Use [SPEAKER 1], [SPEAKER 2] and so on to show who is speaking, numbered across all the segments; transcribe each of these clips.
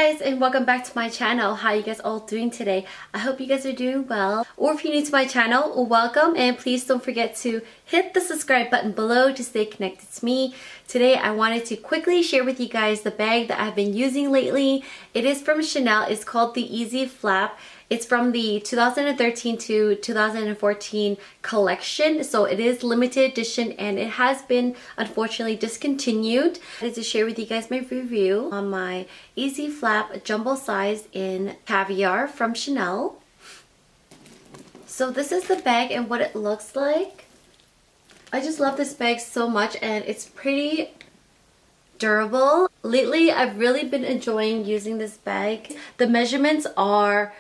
[SPEAKER 1] guys, and welcome back to my channel. How you guys all doing today? I hope you guys are doing well. Or if you're new to my channel, welcome, and please don't forget to hit the subscribe button below to stay connected to me. Today I wanted to quickly share with you guys the bag that I've been using lately. It is from Chanel. It's called the Easy Flap. It's from the 2013 to 2014 collection, so it is limited edition and it has been unfortunately discontinued. I wanted to share with you guys my review on my Easy Flap jumbo size in Caviar from Chanel. So this is the bag and what it looks like. I just love this bag so much and it's pretty durable. Lately I've really been enjoying using this bag. The measurements are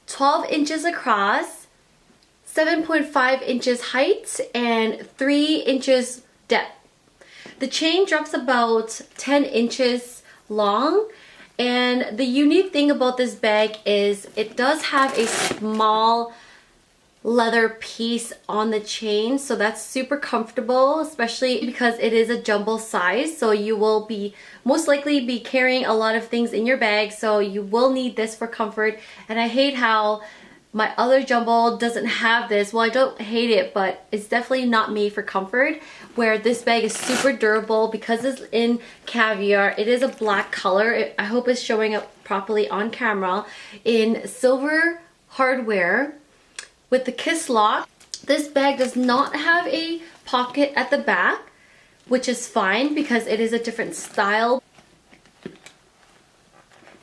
[SPEAKER 1] 12 inches across, 7.5 inches height, and 3 inches depth. The chain drops about 10 inches long, and the unique thing about this bag is it does have a small leather piece on the chain, so that's super comfortable, especially because it is a jumbo size, so you will be most likely be carrying a lot of things in your bag, so you will need this for comfort. And I hate how my other jumbo doesn't have this. Well, I don't hate it, but it's definitely not made for comfort, where this bag is super durable because it's in Caviar. It is a black color. I hope it's showing up properly on camera, in silver hardware with the kiss lock. This bag does not have a pocket at the back, which is fine because it is a different style.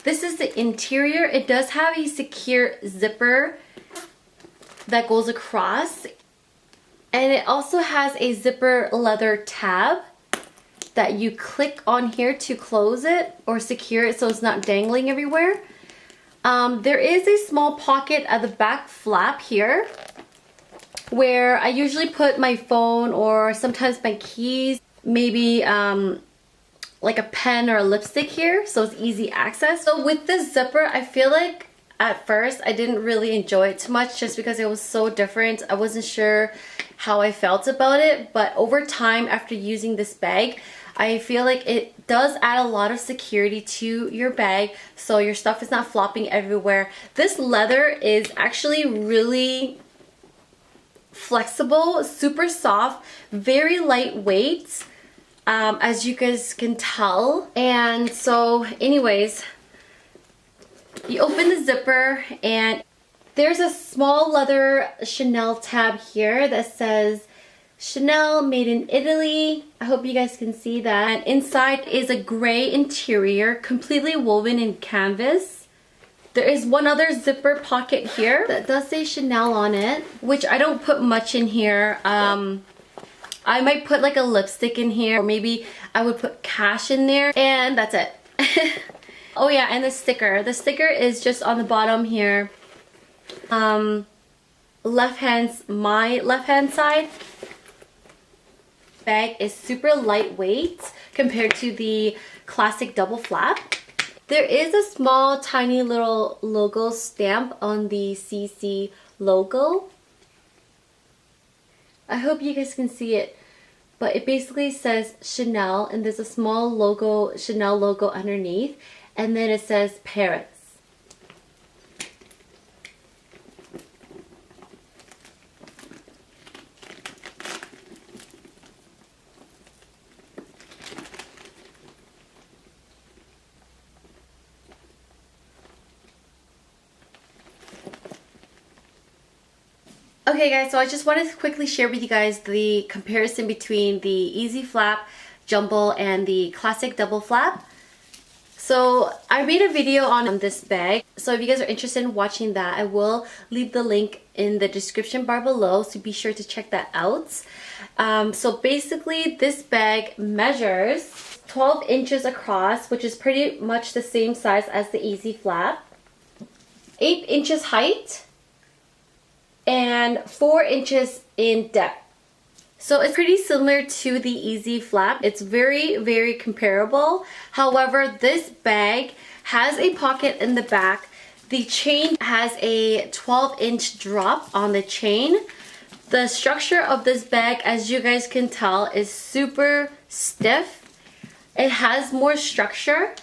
[SPEAKER 1] This is the interior. It does have a secure zipper that goes across, and it also has a zipper leather tab that you click on here to close it or secure it so it's not dangling everywhere. There is a small pocket at the back flap here where I usually put my phone or sometimes my keys, maybe like a pen or a lipstick here, so it's easy access. So with this zipper, I feel like at first I didn't really enjoy it too much just because it was so different. I wasn't sure how I felt about it, but over time after using this bag, I feel like it does add a lot of security to your bag so your stuff is not flopping everywhere. This leather is actually really flexible, super soft, very lightweight, as you guys can tell. And so anyways, you open the zipper and there's a small leather Chanel tab here that says Chanel made in Italy. I hope you guys can see that. And inside is a gray interior, completely woven in canvas. There is one other zipper pocket here that does say Chanel on it, which I don't put much in here. I might put like a lipstick in here, or maybe I would put cash in there, and that's it. Oh yeah, and the sticker. The sticker is just on the bottom here. My left hand side. Bag is super lightweight compared to the classic double flap. There is a small tiny little logo stamp on the CC logo. I hope you guys can see it, but it basically says Chanel and there's a small logo, Chanel logo underneath, and then it says Paris. Okay guys, so I just wanted to quickly share with you guys the comparison between the Easy Flap Jumbo and the Classic Double Flap. So I made a video on this bag, so if you guys are interested in watching that, I will leave the link in the description bar below, so be sure to check that out. So basically this bag measures 12 inches across, which is pretty much the same size as the Easy Flap, 8 inches height, and 4 inches in depth. So it's pretty similar to the Easy Flap. It's very, very comparable. However, this bag has a pocket in the back. The chain has a 12-inch drop on the chain. The structure of this bag, as you guys can tell, is super stiff. It has more structure.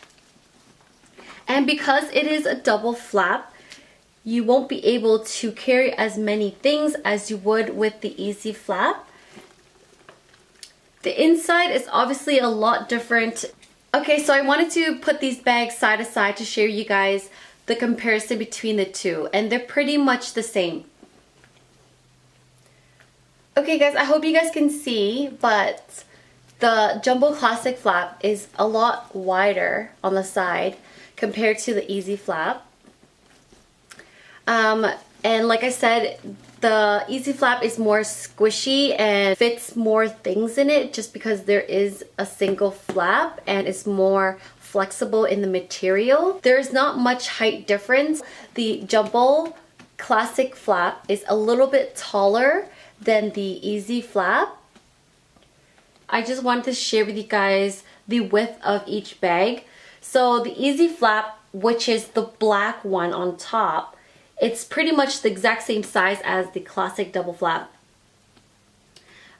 [SPEAKER 1] And because it is a double flap, you won't be able to carry as many things as you would with the easy flap. The inside is obviously a lot different. Okay, so I wanted to put these bags side to side to show you guys the comparison between the two, and they're pretty much the same. Okay guys, I hope you guys can see, but the Jumbo Classic flap is a lot wider on the side compared to the easy flap. And like I said, the easy flap is more squishy and fits more things in it just because there is a single flap and it's more flexible in the material. There's not much height difference. The Jumbo Classic flap is a little bit taller than the easy flap. I just wanted to share with you guys the width of each bag. So the easy flap, which is the black one on top, it's pretty much the exact same size as the classic double flap.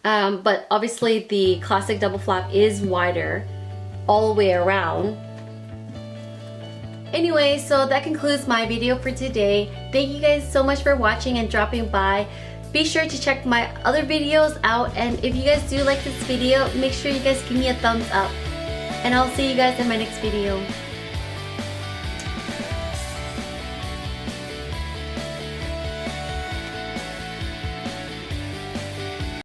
[SPEAKER 1] But obviously the classic double flap is wider all the way around. Anyway, so that concludes my video for today. Thank you guys so much for watching and dropping by. Be sure to check my other videos out, and if you guys do like this video, make sure you guys give me a thumbs up. And I'll see you guys in my next video.